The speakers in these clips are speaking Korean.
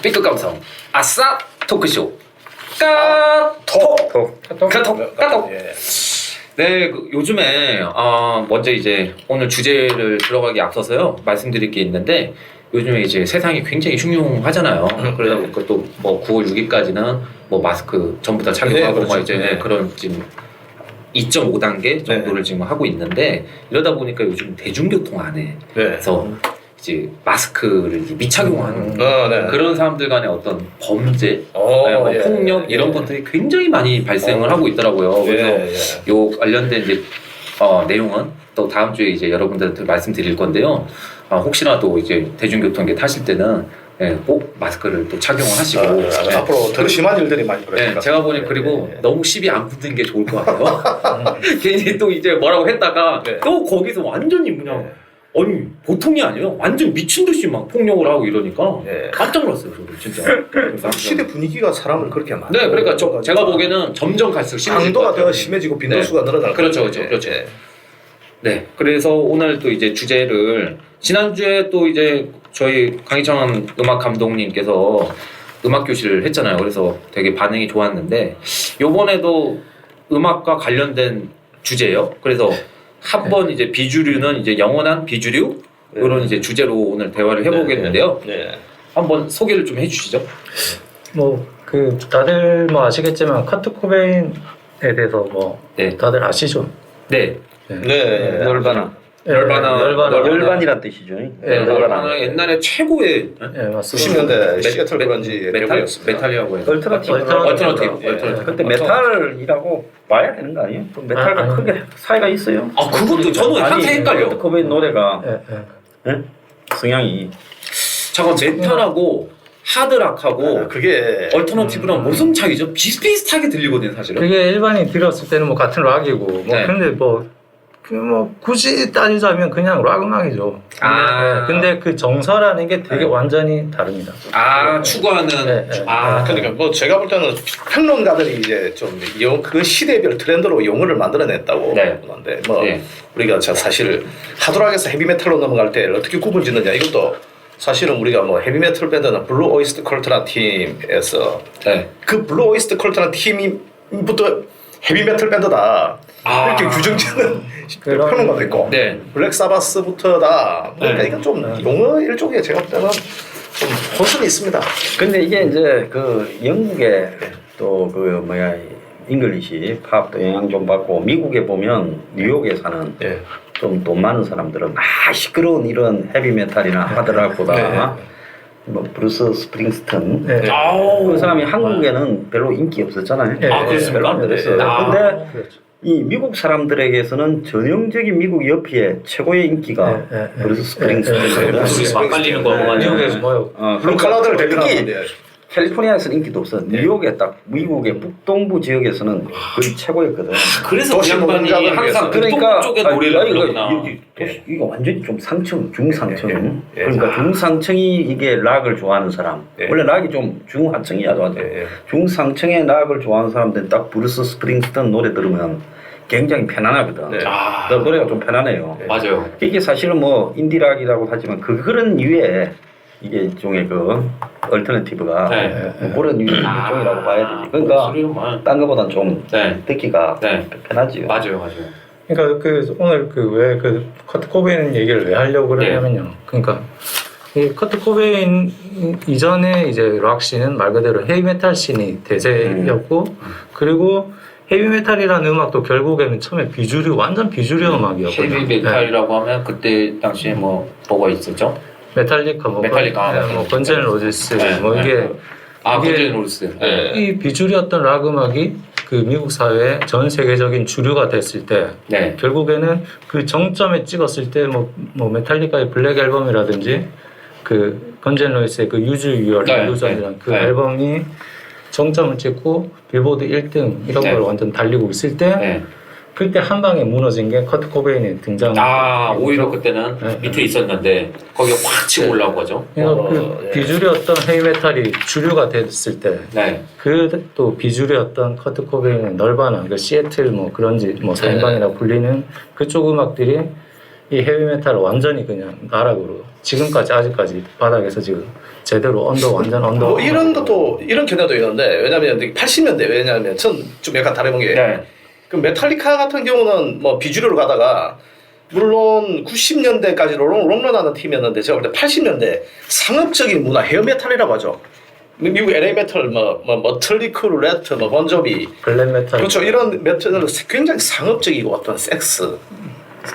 B급 감성 아싸 토크쇼 까톡. 예. 네, 요즘에 먼저 이제 오늘 주제를 들어가기 앞서서요 말씀드릴 게 있는데 요즘에 이제 세상이 굉장히 흉흉하잖아요. 그러다 보니까 또 뭐 9월 6일까지는 뭐 마스크 전부 다 착용하고 그렇죠. 뭐 이제 그런 지금 2.5단계 정도를 지금 하고 있는데 이러다 보니까 요즘 대중교통 안에서 이제 마스크를 이제 미착용하는 그런 사람들 간의 어떤 범죄, 뭐 폭력 이런 것들이 굉장히 많이 발생을 하고 있더라고요. 그래서 요 관련된 이제 내용은 또 다음 주에 이제 여러분들한테 말씀드릴 건데요. 혹시라도 이제 대중교통에 타실 때는 꼭 마스크를 또 착용을 하시고 앞으로 더 심한 일들이 많이 벌어집니다. 제가 보니 그리고 너무 시비 안 붙는 게 좋을 것 같아요. 괜히 또 이제 뭐라고 했다가 또 거기서 완전히 그냥 아니 보통이 아니에요. 완전 미친 듯이 막 폭력을 하고 이러니까 깜짝 놀랐어요. 저도 진짜. 시대 분위기가 사람을 그렇게 만들어. 네, 그러니까 제가 보기에는 점점 갈수록 심해질 것 강도가 같아요. 더 심해지고 빈도수가 늘어날 그렇죠, 거예요. 그렇죠. 네, 그래서 오늘 또 이제 주제를 지난주에 또 이제 저희 강희창 음악 감독님께서 음악 교실을 했잖아요. 그래서 되게 반응이 좋았는데 요번에도 음악과 관련된 주제예요. 그래서 한번 이제 비주류는 이제 영원한 비주류 이런 이제 주제로 오늘 대화를 해보겠는데요. 한번 소개를 좀 해주시죠. 뭐 그 다들 뭐 아시겠지만 커트 코베인에 대해서 뭐 다들 아시죠? 네. 열반이란 뜻이죠. 열반은 옛날에 최고의 맞습니다. 90년대 시애틀 그런지 메탈이라고 해서 얼터너티브. 그때 메탈이라고 봐야 되는 거 아니에요? 메탈과 크게 차이가 있어요. 그것도 저는 항상 헷갈려. 코베인 노래가 성향이 잠깐 메탈하고 하드락하고 그게 얼터너티브랑 무슨 차이죠? 비슷비슷하게 들리거든요, 사실은. 그게 일반인 들었을 때는 뭐 같은 락이고 뭐 근데 뭐 굳이 따지자면 그냥 락 음악이죠. 근데 그 정서라는 게 되게 완전히 다릅니다. 추구하는. 그러니까 뭐 제가 볼 때는 평론가들이 이제 좀 그 시대별 트렌드로 용어를 만들어냈다고 보는데 뭐 우리가 사실 하드락에서 헤비메탈로 넘어갈 때 어떻게 구분 짓느냐 이것도 사실은 우리가 뭐 헤비메탈 밴드는 블루 오이스트 컬트라는 팀에서 그 블루 오이스트 컬트라는 팀부터 헤비메탈 밴드다 이렇게 규정짓는 평론가도 있고 블랙 사바스부터다 그러니까 이건 좀 용어 일종의 제가 볼 때는 좀 혼선이 있습니다. 근데 이게 이제 그 영국의 또 그 잉글리시 팝도 영향 좀 받고 미국에 보면 뉴욕에 사는 좀 돈 많은 사람들은 시끄러운 이런 헤비메탈이나 하드락보다 뭐 브루스 스프링스튼 그 사람이 한국에는 별로 인기 없었잖아요. 그렇습니까? 별로 안 들었어요. 근데 이 미국 사람들에게서는 전형적인 미국 여피의 최고의 인기가 브루스 스프링스틴이거든요. 막 깔리는 거 미국에서 뭐요? 블루 칼라드를 대표하는데 캘리포니아에서는 인기도 없어. 뉴욕에 딱 미국의 북동부 지역에서는 거의 최고였거든. 그래서 그 양반이 항상 그러니까 쪽에 노래를 부르구나. 이거 완전히 좀 상층, 중상층. 그러니까 중상층이 이게 락을 좋아하는 사람. 원래 락이 좀 중하층이야, 중상층의 락을 좋아하는 사람들은 딱 브루스 스프링스튼 노래 들으면 굉장히 편안하거든. 노래가 좀 편안해요. 맞아요. 이게 사실은 뭐 인디락이라고 하지만 그런 류의 이게 일종의 그 얼터너티브가 그런 유의 일종이라고 봐야 되지. 그러니까 딴 거보단 좀 듣기가 편하지요. 맞아요. 그러니까 그 오늘 그 왜 그 커트 코베인 얘기를 왜 하려고 그러냐면요. 그러니까 이 커트 코베인 이전에 이제 락 씬은 말 그대로 헤비메탈 씬이 대세였고 그리고 헤비메탈이라는 음악도 결국에는 처음에 완전 비주류 음악이었거든요. 헤비메탈이라고 하면 그때 당시에 뭐가 있었죠? 메탈리카, 뭐 건즈 앤 로지스, 뭐 이게 건즈 앤 로지스. 이 비주류였던 락 음악이 그 미국 사회의 전 세계적인 주류가 됐을 때 결국에는 그 정점에 찍었을 때 뭐 메탈리카의 블랙 앨범이라든지 그 건즈 앤 로지스의 그 유즈 유얼 일루전이라는 그 앨범이 정점을 찍고 빌보드 1등 이런 걸 완전 달리고 있을 때 그때 한 방에 무너진 게 커트 코베인의 등장. 오히려 그때는 밑에 있었는데 거기가 확 치고 올라온 거죠. 그래서 그 비주류였던 헤비메탈이 주류가 됐을 때, 그 또 비주류였던 커트 코베인의 널바나, 그 시애틀 뭐 그런지 뭐 4인방이라고 불리는 그쪽 음악들이 이 헤비메탈을 완전히 그냥 나락으로 지금까지 아직까지 바닥에서 지금 제대로 완전 언더. 뭐 이런 것도 이런 견해도 있는데 왜냐하면 80년대 왜냐하면 전 좀 약간 다른 게 그 메탈리카 같은 경우는 뭐 비주류로 가다가 물론 90년대까지 롱런하는 팀이었는데 제가 볼 때 80년대 상업적인 문화 헤어메탈이라고 하죠. 미국 LA 메탈 머틀리 크루, 레트, 번조비, 블랙 메탈. 그렇죠. 이런 메탈은 굉장히 상업적이고 어떤 섹스.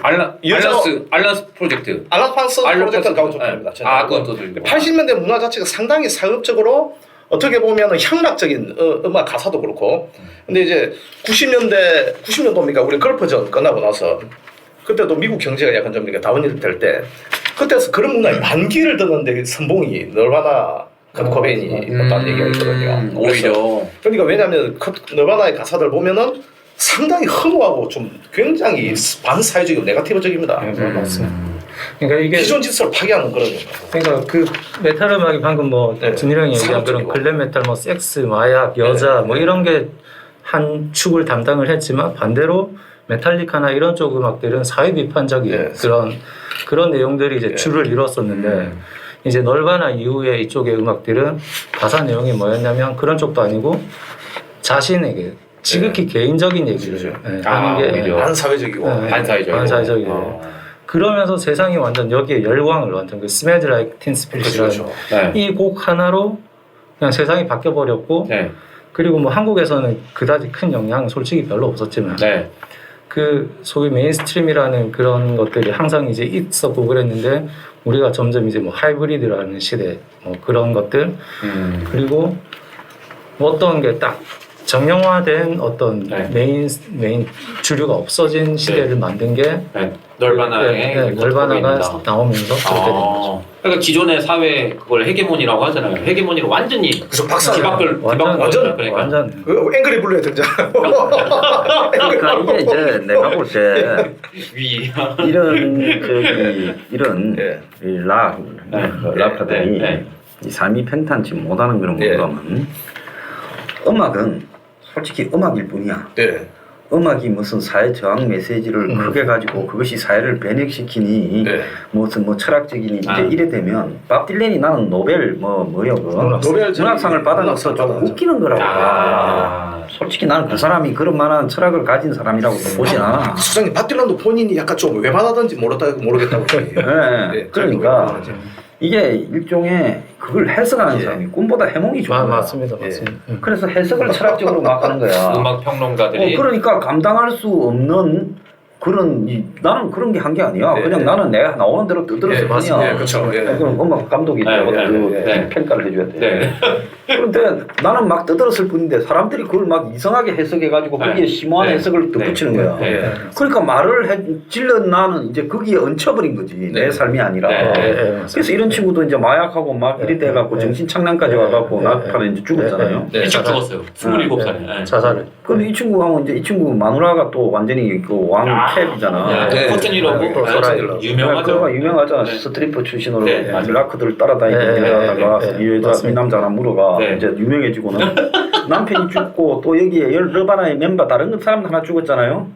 알란스 프로젝트. 알란스 프로젝트는 가고 좋습니다. 그것도 들고. 80년대 문화 자체가 상당히 상업적으로 어떻게 보면 향락적인 음악 가사도 그렇고. 근데 이제 90년도입니까? 우리 걸프전 끝나고 나서 그때도 미국 경제가 약간 좀 다운힐 될 때 그때서 그런 문화의 반기를 드는데 선봉이 널바나 코베인이 어떤 얘기가 있거든요. 오히려. 그러니까 왜냐하면 널바나의 가사들 보면은 상당히 허무하고 좀 굉장히 반사회적이고 네거티브적입니다. 맞습니다. 그러니까 이게 기존 질서를 파괴하는 그런. 그러니까 그 메탈 음악이 방금 뭐 준일 형이 얘기한 그런 글램 메탈, 뭐 섹스, 마약, 여자 뭐 이런 게 한 축을 담당을 했지만 반대로 메탈리카나 이런 쪽 음악들은 사회 비판적인 그런 내용들이 이제 줄을 이뤘었는데 이제 널바나 이후에 이쪽의 음악들은 가사 내용이 뭐였냐면 그런 쪽도 아니고 자신에게 지극히 개인적인 얘기를 하는 게 반사회적이고 반사회적이고 그러면서 세상이 완전 여기에 열광을 완전 그 스매드 라이크 틴 스피릿이라는 이 곡 하나로 그냥 세상이 바뀌어 버렸고 그리고 뭐 한국에서는 그다지 큰 영향은 솔직히 별로 없었지만 그 소위 메인스트림이라는 그런 것들이 항상 이제 있었고 그랬는데 우리가 점점 이제 뭐 하이브리드라는 시대 뭐 그런 것들 그리고 어떤 게 딱 정형화된 어떤 메인 주류가 없어진 시대를 만든 게 널바나가 나오면서 그렇게 된 거죠. 그러니까 기존의 사회 그걸 헤게모니라고 하잖아요. 헤게모니를 완전히 디바클 완전 앵그리 블루에 등장. 그러니까 이게 이제 내가 볼 때 이런 락커들이 이 삶이 평탄치 못하는 그런 건가면 음악은 솔직히 음악일 뿐이야. 음악이 무슨 사회 저항 메시지를 크게 가지고 그것이 사회를 변혁시키니 무슨 뭐 철학적이니 이제 이래 되면 밥 딜런이 나는 노벨 노벨 문학상을 받아서 좀 웃기는 거라고. 솔직히 나는 그 사람이 그런 만한 철학을 가진 사람이라고 보진 않아. 수장님 밥 딜런도 본인이 약간 좀 왜 받았는지 모르겠다고. 그러니까 이게 일종의 그걸 해석하는 사람이 꿈보다 해몽이 좋아. 맞습니다. 그래서 해석을 철학적으로 막 하는 거야. 음악 평론가들이. 그러니까 감당할 수 없는 그런 나는 그런 게 한 게 아니야. 그냥 나는 내가 나오는 대로 뜯어서 그냥. 그렇죠. 그럼 음악 감독이 평가를 해줘야 돼. 그런데 나는 막 뜯었을 뿐인데 사람들이 그걸 막 이상하게 해석해가지고 거기에 심오한 해석을 덧붙이는 거야. 그러니까 말을 질러 나는 이제 거기에 얹혀버린 거지. 내 삶이 아니라. 그래서 이런 친구도 이제 마약하고 막 이리 돼갖고 정신 착란까지 와갖고 나타나 이제 죽었잖아요. 일찍 죽었어요. 27살에. 자살을. 근데 이 친구 마누라가 또 완전히 그 캡이잖아. 코튼이라고 유명하죠. 유명하잖아. 스트리퍼 출신으로 락커들 따라다니다가 이 여자 이 남자 하나 물어가 이제 유명해지고는 남편이 죽고 또 여기에 널바나의 멤버 다른 사람 하나 죽었잖아요.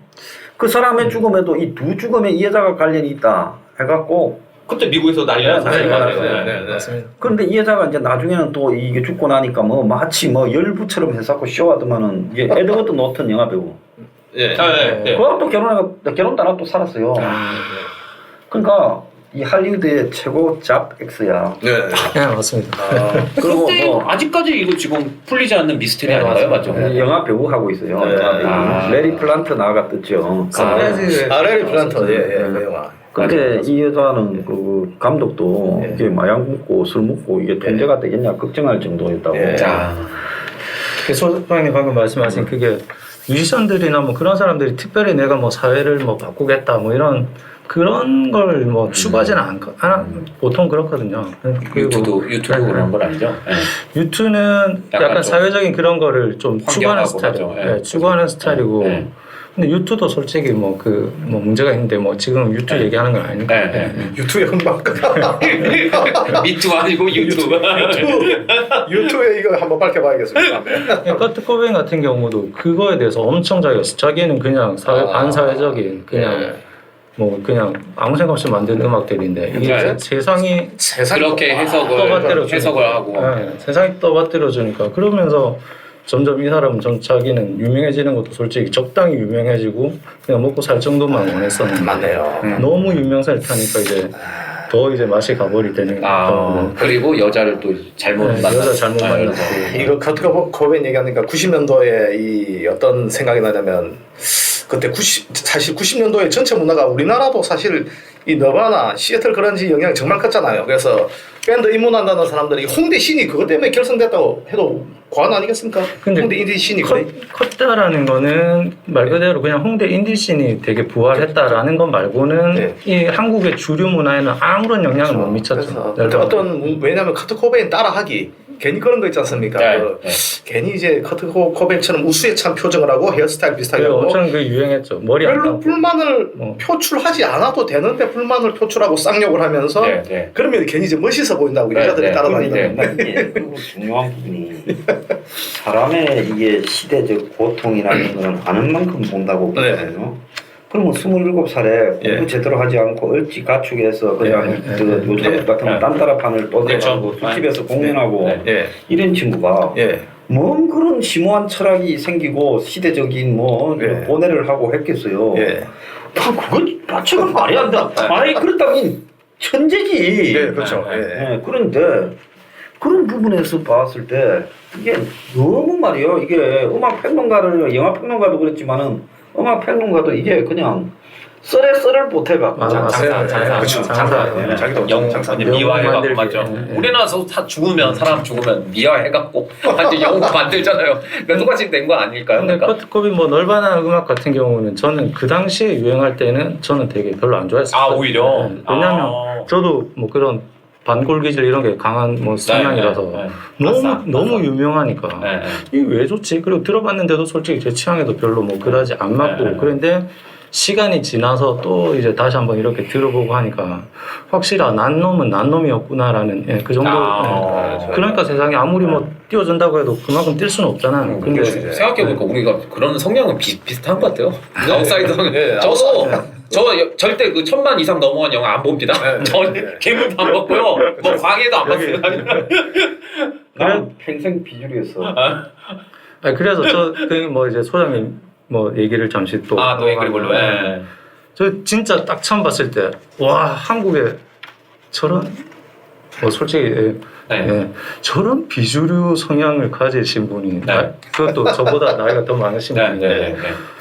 그 사람의 죽음에도 이 두 죽음에 이 여자가 관련이 있다 해갖고 그때 미국에서 난리가 났어요. 맞습니다. 그런데 이 여자가 이제 나중에는 또 이게 죽고 나니까 뭐 마치 뭐 열부처럼 해서 쇼하더만은 이게 에드워드 노튼 영화 배우. 그하고 또 결혼도 안 하고 또 살았어요. 그러니까 이 할리우드의 최고 잡 X야. 맞습니다. 그리고 뭐 아직까지 이거 지금 풀리지 않는 미스테리 아닌가요, 맞죠? 영화 배우 하고 있어요. 레리 플란트 나갔었죠. 레리 플란트 그 영화. 근데 이 여자는 그 감독도 이게 마약 먹고 술 먹고 이게 통제가 되겠냐 걱정할 정도였다고. 소장님 방금 말씀하신 그게 뮤지션들이나 뭐 그런 사람들이 특별히 내가 뭐 사회를 뭐 바꾸겠다 뭐 이런 그런 걸 뭐 추구하지는 않고 보통 그렇거든요. 유튜브 그런 건 아니죠? 유튜는 약간 사회적인 그런 거를 좀 추구하는 스타일이에요. 추구하는 스타일이고. 근데 유튜도 솔직히 뭐 문제가 있는데 뭐 지금 유튜 얘기하는 건 아니니까. 유튜의 흥망가. 미투 아니고 유튜브. 유튜에 이거 한번 밝혀봐야겠습니다. 커트 코베인 같은 경우도 그거에 대해서 엄청 자기는 그냥 반사회적인 그냥 뭐 그냥 아무 생각 없이 만든 음악들인데 이게 세상이 그렇게 해석을 하고 세상이 떠받들어 주니까 그러면서 점점 이 사람은 좀 자기는 유명해지는 것도 솔직히 적당히 유명해지고 그냥 먹고 살 정도만 원했었는데 맞네요. 너무 유명세를 타니까 이제 더 이제 맛이 가버릴 때는 그리고 여자를 또 잘못 여자 잘못 만났고 이거 커트 코베인 얘기하니까 90년도에 이 어떤 생각이 나냐면 그때 사실 90년도에 전체 문화가 우리나라도 사실 이 너바나 시애틀 그런지 영향이 정말 컸잖아요. 그래서 밴드 입문한다는 사람들이 홍대 씬이 그것 때문에 결성됐다고 해도 과언 아니겠습니까? 홍대 인디 씬이 컸다라는 거는 말 그대로 그냥 홍대 인디 씬이 되게 부활했다라는 건 말고는 이 한국의 주류 문화에는 아무런 영향을 못 미쳤죠. 왜냐하면 커트 코베인 따라하기 괜히 그런 거 있지 않습니까? 괜히 이제 커트 코베인처럼 우수에 찬 표정을 하고 헤어스타일 비슷하게 하고 엄청 그 유행했죠. 머리 별로 불만을 표출하지 않아도 되는데 불만을 표출하고 쌍욕을 하면서 그러면 괜히 이제 멋있어 보인다고 여자들이 따라다닌다. 이게 그리고 중요한 부분이 사람의 이게 시대적 고통이라는 거는 아는 만큼 본다고 보거든요. 그러면 27살에 공부 제대로 하지 않고 얼지 가축해서 그냥 요즘 같은 딴따라판을 떠들어가고 술집에서 공연하고 이런 친구가 뭔 그런 심오한 철학이 생기고 시대적인 뭐 고뇌를 하고 했겠어요. 그건 자체가 말이 안 돼. 아니 그렇다면 천재지. 그렇죠. 그런데 그런 부분에서 봤을 때 이게 너무 말이요. 이게 음악 평론가를 영화 평론가도 그랬지만은 음악 평론가도 이게 그냥 썰을 못해갖고 자기도 미화해갖고 맞죠. 우리나라에서 다 죽으면 사람 죽으면 미화해갖고 완전 영웅 만들잖아요. 그러니까 똑같이 된 거 아닐까요? 근데 커트 코베인 뭐 널바나 음악 같은 경우는 저는 그 당시에 유행할 때는 저는 되게 별로 안 좋아했어요. 오히려 왜냐면 저도 뭐 그런 반골기질 이런 게 강한 뭐 성향이라서 너무 유명하니까 이게 왜 좋지? 그리고 들어봤는데도 솔직히 제 취향에도 별로 뭐 그다지 안 맞고 그런데 시간이 지나서 또 이제 다시 한번 이렇게 들어보고 하니까 확실히 난 놈은 난 놈이었구나라는 그 정도. 그러니까 세상에 아무리 뭐 띄워준다고 해도 그만큼 뛸 수는 없잖아. 근데 생각해보니까 우리가 그런 성향은 비슷한 것 같아요. 아웃사이더 성향. 저 절대 그 1000만 이상 넘어간 영화 안 봅니다. 저 괴물도 안 봤고요. 뭐 광해도 안 봤어요. 난 평생 비주류였어. 그래서 저 뭐 이제 소장님 뭐 얘기를 잠시 또 얘기를 걸로. 저 진짜 딱 처음 봤을 때 와 한국에 저런 뭐 솔직히 저런 비주류 성향을 가지신 분이 그것도 저보다 나이가 더 많으신 분인데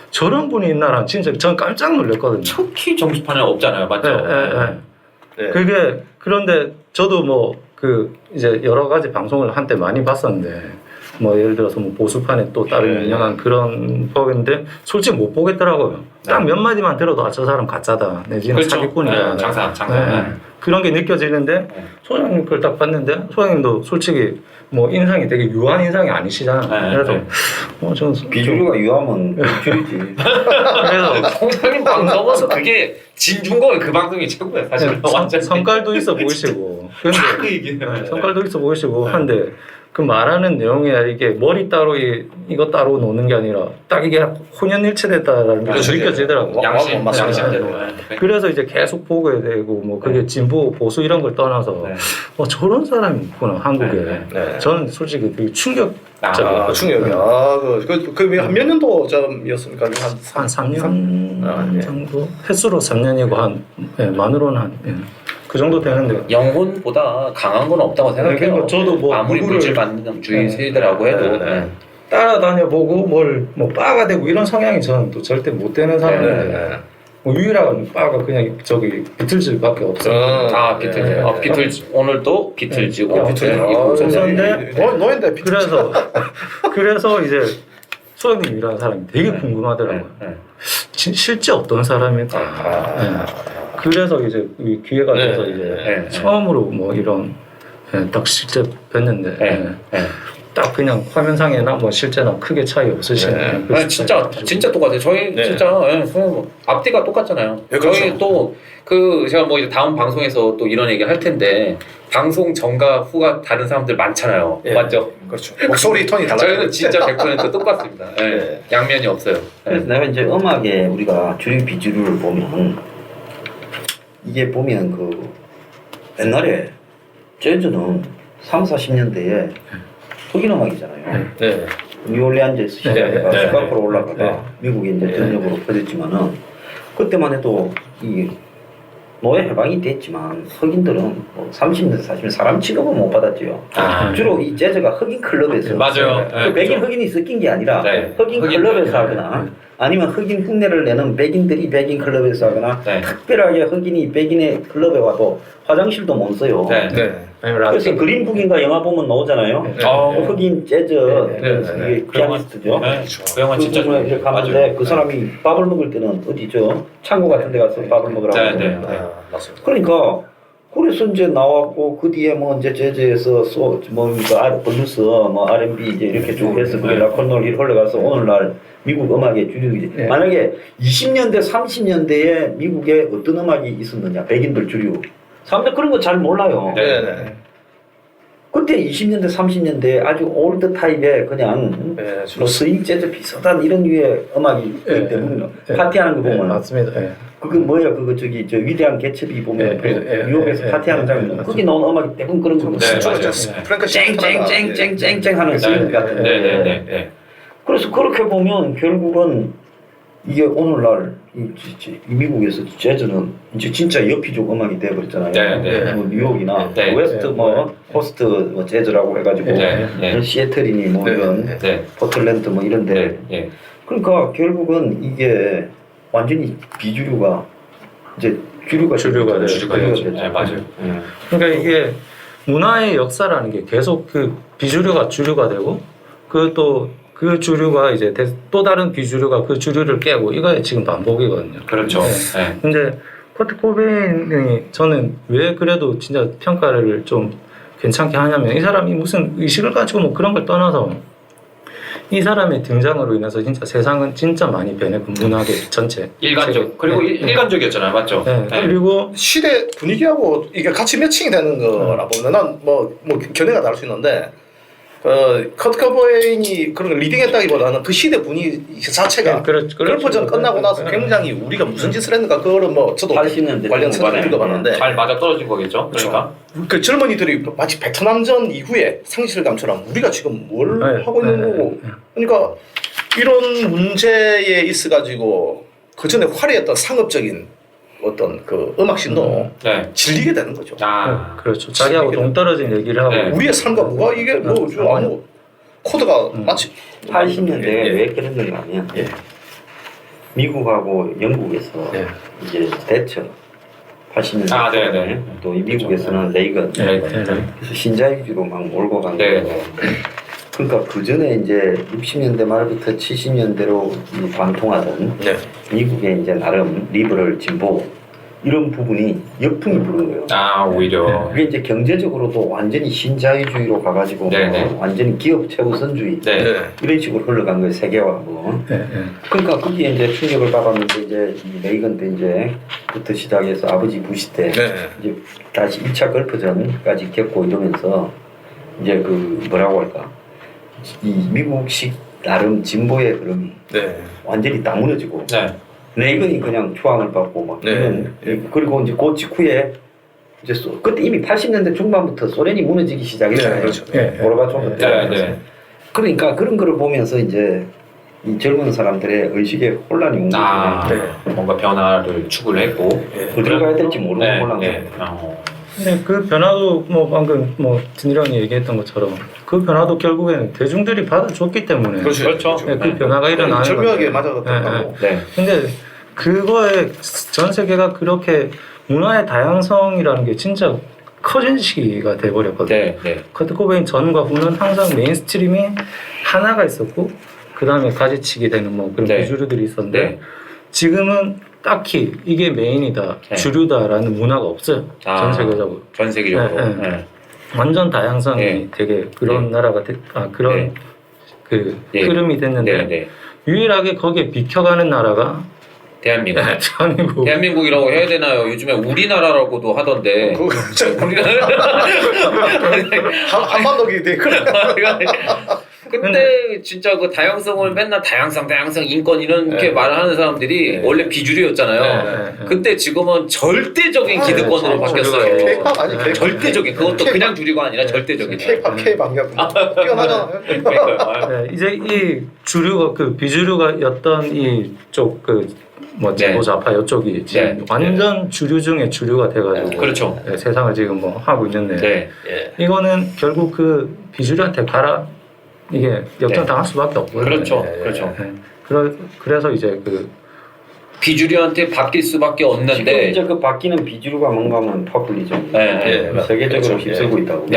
저런 분이 있나라 진짜 전 깜짝 놀랐거든요. 특히 정치판에 없잖아요, 맞죠? 그게 그런데 저도 뭐 그 이제 여러 가지 방송을 한때 많이 봤었는데 뭐 예를 들어서 뭐 보수판에 또 다른 유명한 그런 법인데 솔직히 못 보겠더라고요. 딱 몇 마디만 들어도 저 사람 가짜다 내지는 사기꾼이다. 장사. 그런 게 느껴지는데 소장님 그걸 딱 봤는데 소장님도 솔직히 뭐 인상이 되게 유한 인상이 아니시잖아. 그래서 저는 비주류가 유하면 비주류지. 그래서 소장님 방송에서 그게 진준 거예요. 그 방송이 최고예요. 사실 성깔도 있어 보이시고 근데 성깔도 있어 보이시고 한데 그 말하는 내용이 이게 머리 따로 이거 따로 노는 게 아니라 딱 이게 혼연일체됐다라는 게 느껴지더라고. 양심대로. 그래서 이제 계속 보게 되고 뭐 그게 진보 보수 이런 걸 떠나서 저런 사람이 있구나 한국에. 저는 솔직히 되게 충격적이었어요. 충격이야. 그몇 년도 전이었습니까? 한 3년 정도 횟수로 3년이고 한 만으로는 한. 그 정도 되는데 영혼보다 강한 건 없다고 생각해요. 그러니까 저도 뭐 아무리 물질 반응주의 세대라고 해도 따라다녀 보고 뭘 뭐 빠가 되고 이런 성향이 저는 또 절대 못 되는 사람인데 뭐 유일한 빠가 그냥 저기 비틀즈밖에 없어요. 비틀즈. 비틀즈 오늘도 비틀즈고 비틀즈인데 너인데 그래서 이제 소장님이라는 사람이 되게 궁금하더라고요. 실제 어떤 사람일까. 그래서 이제 기회가 돼서 이제 처음으로 뭐 이런 딱 실제 뵀는데 딱 그냥 화면상에나 뭐 실제나 크게 차이 없으시네. 진짜 똑같아요. 저희 진짜 앞뒤가 똑같잖아요. 저희 또 제가 뭐 이제 다음 방송에서 또 이런 얘기 할 텐데 방송 전과 후가 다른 사람들 많잖아요. 맞죠? 그렇죠. 목소리 톤이 달라요. 저희는 진짜 100% 똑같습니다. 양면이 없어요. 그래서 내가 이제 음악에 우리가 주류 비주류를 보면 이게 보면 그 옛날에 재즈는 3, 40년대에 흑인 음악이잖아요. 네. 뉴올리안즈 시대가 네. 시카고로 올라가다 미국에 이제 전역으로 퍼졌지만은 그때만 해도 이 노예 해방이 됐지만 흑인들은 뭐 30년, 40년 사람 취급은 못 받았지요. 주로 이 재즈가 흑인 클럽에서 맞아요. 그 백인 흑인이 섞인 게 아니라 네. 흑인 클럽에서 하거나 아니면 흑인 흉내를 내는 백인들이 백인 클럽에서 하거나 특별하게 흑인이 백인의 클럽에 와도 화장실도 못 써요. 그래서 그린북인가 영화 보면 나오잖아요. 흑인 재즈 이게 피아니스트죠. 그 영화 진짜 좋아요. 이렇게 가는데 그 사람이 밥을 먹을 때는 어디죠? 창고 같은 데 가서 밥을 먹으라고 하잖아요. 그러니까 그래서 이제 나왔고 그 뒤에 뭐 이제 재즈에서 블루스 뭐 R&B 이제 이렇게 쭉 해서 그게 락앤롤이 흘러가서 오늘날 미국 음악의 주류이지. 만약에 20년대 30년대에 미국에 어떤 음악이 있었느냐 백인들 주류 사람들 그런 거 잘 몰라요. 그때 20년대 30년대에 아주 올드 타입의 그냥 스윙 재즈 비슷한 이런 류의 음악이 있기 때문에 파티하는 거 보면 맞습니다. 그거 뭐야 그거 저기 저 위대한 개츠비 보면 뉴욕에서 파티하는 장면 거기 나온 음악이 대부분 그런 거 쨍쨍쨍쨍쨍쨍 하는 스윙 같은 그래서 그렇게 보면 결국은 이게 오늘날 이 미국에서 재즈는 이제 진짜 여피족 음악이 돼버렸잖아요. 뭐 뉴욕이나 웨스트 뭐 코스트 뭐 재즈라고 해가지고 시애틀이니 뭐 이런 포틀랜드 뭐 이런데 그러니까 결국은 이게 완전히 비주류가 이제 주류가 되죠. 맞아요. 그러니까 이게 문화의 역사라는 게 계속 그 비주류가 주류가 되고 그 주류가 이제 또 다른 비주류가 그 주류를 깨고 이거에 지금 반복이거든요. 그렇죠. 근데 커트 코베인이 저는 왜 그래도 진짜 평가를 좀 괜찮게 하냐면 이 사람이 무슨 의식을 가지고 뭐 그런 걸 떠나서 이 사람의 등장으로 인해서 진짜 세상은 진짜 많이 변했고 문학의 전체 그리고 일관적이었잖아요, 맞죠? 그리고 시대 분위기하고 이게 같이 매칭이 되는 거라 보면 난 뭐 견해가 다를 수 있는데 커트 커베인이 그런 걸 리딩했다기보다는 그 시대 분위기 자체가 걸프전 끝나고 나서 굉장히 우리가 무슨 짓을 했는가 그거를 뭐 저도 80년대 관련 책을 읽어봤는데 잘 맞아 떨어진 거겠죠. 그러니까 그 젊은이들이 마치 베트남전 이후에 상실감처럼 우리가 지금 뭘 하고 있는 거고 그러니까 이런 문제에 있어가지고 그 전에 화려했던 상업적인 어떤 그 음악신도 질리게 되는 거죠. 그렇죠. 자기하고 동떨어진 얘기를 하고 우리의 삶과 뭐가 이게 뭐 아무 코드가 마치 80년대에 왜 그런 건가 하면 미국하고 영국에서 이제 대처 80년대 또 미국에서는 레이건 그래서 신자유주의로 막 몰고 간 거예요. 그러니까 그 전에 이제 60년대 말부터 70년대로 관통하던 미국의 이제 나름 리버럴 진보 이런 부분이 역풍이 부는 거예요. 오히려 그게 이제 경제적으로도 완전히 신자유주의로 가가지고 뭐 완전히 기업 최우선주의 이런 식으로 흘러간 거예요. 세계화하고. 그러니까 거기에 이제 충격을 받았는데 이제 레이건 때 이제부터 시작해서 아버지 부시 때 이제 다시 2차 걸프전까지 겪고 이러면서 이제 그 뭐라고 할까 이 미국식 나름 진보의 흐름이 완전히 다 무너지고 레이건이 그냥 추앙을 받고 막 이런 그리고 이제 그 직후에 이제 그때 이미 80년대 중반부터 소련이 무너지기 시작했잖아요. 고르바초프 때. 그러니까 그런 거를 보면서 이제 이 젊은 사람들의 의식의 혼란이 온 거죠. 뭔가 변화를 추구를 했고 어디로 가야 될지 모르고 혼란. 근데 그 변화도 뭐 방금 뭐 진일형이 얘기했던 것처럼 그 변화도 결국에는 대중들이 받아줬기 때문에 그렇죠. 그 변화가 일어나는 절묘하게 맞아갔다고. 근데 그거에 전 세계가 그렇게 문화의 다양성이라는 게 진짜 커진 시기가 돼버렸거든요. 커트 코베인 전과 후는 항상 메인스트림이 하나가 있었고 그 다음에 가지치기 되는 뭐 그런 비주류들이 있었는데 지금은 딱히 이게 메인이다, 주류다라는 문화가 없어요. 전 세계적으로. 전 세계적으로. 완전 다양성이 되게 그런 나라가 그런 그 흐름이 됐는데 유일하게 거기에 비켜가는 나라가 대한민국. 대한민국이라고 해야 되나요? 요즘에 우리나라라고도 하던데. 한반도기 되게 근데 진짜 그 다양성을 맨날 다양성 인권 이렇게 말을 하는 사람들이 원래 비주류였잖아요. 근데 지금은 절대적인 기득권으로 바뀌었어요. K-pop 아니 K-pop. 절대적인 그것도 그냥 주류가 아니라 절대적인. K-pop K-방역 뛰어나잖아요. 이제 이 주류가 그 비주류가였던 이쪽 뭐 진보좌파 이쪽이 지금 완전 주류 중에 주류가 돼가지고 그렇죠. 세상을 지금 뭐 하고 있는데 이거는 결국 그 비주류한테 가라 이게 역전당할 수밖에 없고요. 그렇죠. 그렇죠. 그래서 이제 그 비주류한테 바뀔 수밖에 지금 없는데 이제 그 바뀌는 비주류가 뭔가 하면 퍼플리즘 세계적으로 휩쓸고 있다고.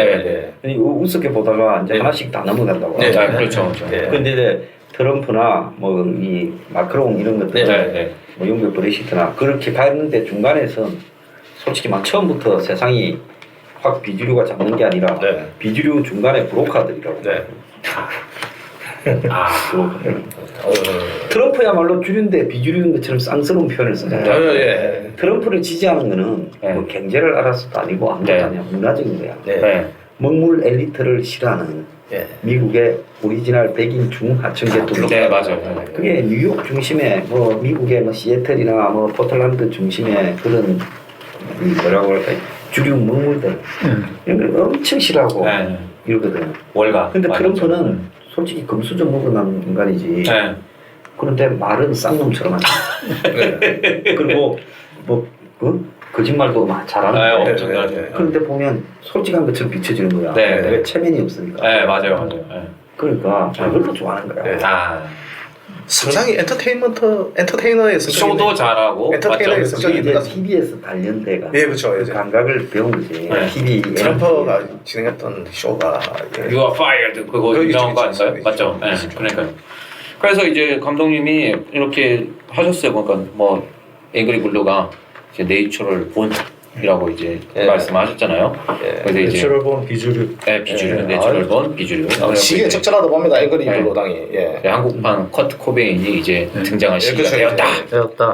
우습게 보다가 이제 하나씩 다 넘어간다고. 그렇죠. 근데 이제 트럼프나 뭐 이 마크롱 이런 것들, 뭐 영국 브렉시트나 그렇게 가는데 중간에선 솔직히 막 처음부터 세상이 확 비주류가 잡는 게 아니라 비주류 중간에 브로커들이라고. 트럼프야말로 주류인데 비주류인 것처럼 쌍스러운 표현을 쓰잖아요. 트럼프를 지지하는 거는 뭐 경제를 알아서도 아니고 아무것도 아니야. 문화적인 거야. 먹물 엘리트를 싫어하는 미국의 오리지널 백인 중하층계 둘. 맞아요. 그게 뉴욕 중심에 뭐 미국의 뭐 시애틀이나 뭐 포틀랜드 중심에 그런 뭐라고 할까 주류 먹물들 이런 걸 엄청 싫어하고 이러거든. 월가. 근데 트럼프는 솔직히 금수저 먹어난 인간이지. 그런데 말은 쌍놈처럼 하지. 그리고 뭐 거짓말도 막 잘하는 거야. 그런데 보면 솔직한 것처럼 비춰지는 거야. 왜 체면이 없으니까. 맞아요. 그러니까 그걸로 좋아하는 거야. 상당히 엔터테이너의 성격이 쇼도 잘하고 엔터테이너의 성격이 이제 TBS 단련대가 그렇죠. 그 감각을 배운 거지. TV 트럼프가 진행했던 쇼가 You are fired 그거 유명한 거 아닌가요? 맞죠? 그러니까 그래서 이제 감독님이 이렇게 하셨어요. 그러니까 뭐 앵그리 블루가 이제 내추럴 본이라고 이제 말씀하셨잖아요. 그래서 이제 내추럴 본 비주류. 비주류, 내추럴 본 비주류. 시기에 적절하다 봅니다. 앵그리 블루 당이. 한국판 커트 코베인이 이제 등장한 시기가 되었다.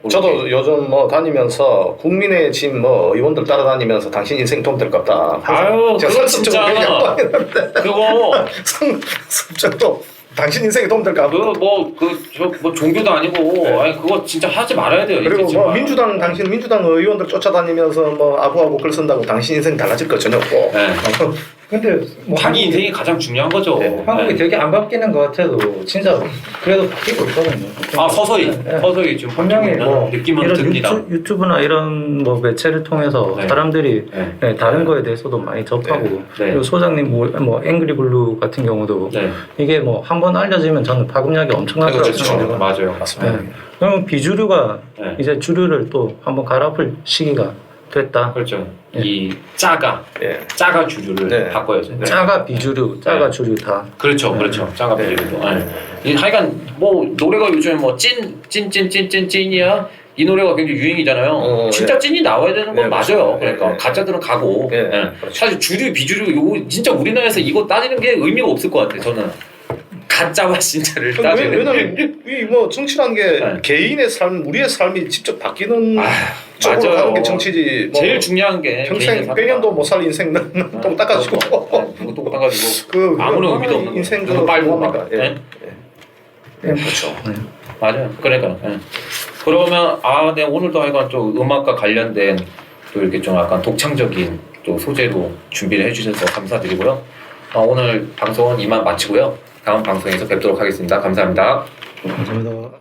저도 요즘 뭐 다니면서 국민의 집 뭐 의원들 따라다니면서 당신 인생 도움 될 것 같다. 아유, 그거 진짜 그거 또 당신 인생에 도움 될까? 뭐 종교도 아니고 그거 진짜 하지 말아야 돼요. 그리고 뭐 당신 민주당 의원들 쫓아다니면서 뭐 아부하고 글 쓴다고 당신 인생 달라질 거 전혀 없고. 근데 뭐 자기 인생이 가장 중요한 거죠. 한국이 되게 안 바뀌는 것 같아도 진짜 그래도 바뀌고 있거든요. 서서히 좀 분명히 뭐 느낌은 이런 듭니다. 유튜브나 이런 뭐 매체를 통해서 사람들이 다른 거에 대해서도 많이 접하고 그리고 소장님 뭐 앵그리 블루 같은 경우도 이게 뭐 한 번 알려지면 저는 파급력이 엄청나더라고요. 그렇죠. 맞아요. 맞습니다. 그러면 비주류가 이제 주류를 또 한번 갈아엎을 시기가 됐다. 그렇죠. 이 짜가 주류를 바꿔야죠. 짜가 비주류, 짜가 주류 다. 그렇죠. 짜가 비주류도. 하여간 뭐 노래가 요즘에 뭐 찐이야. 이 노래가 굉장히 유행이잖아요. 진짜 찐이 나와야 되는 건 맞아요. 그러니까 가짜들은 가고. 사실 주류 비주류 요거 진짜 우리나라에서 이거 따지는 게 의미가 없을 것 같아요. 저는. 가짜와 진짜를 따지는. 왜냐면 이 뭐 정치라는 게 개인의 삶, 우리의 삶이 직접 바뀌는 쪽으로 가는 게 정치지. 뭐 제일 중요한 게 평생 100년도 못 살 인생 똥 닦아주고 똥 닦아주고 아무런 의미도 없는 인생 거 빨고 막. 그렇죠. 맞아요. 그러니까. 그러면 오늘도 하여간 좀 음악과 관련된 또 이렇게 좀 약간 독창적인 또 소재로 준비를 해주셔서 감사드리고요. 오늘 방송은 이만 마치고요. 다음 방송에서 뵙도록 하겠습니다. 감사합니다. 감사합니다.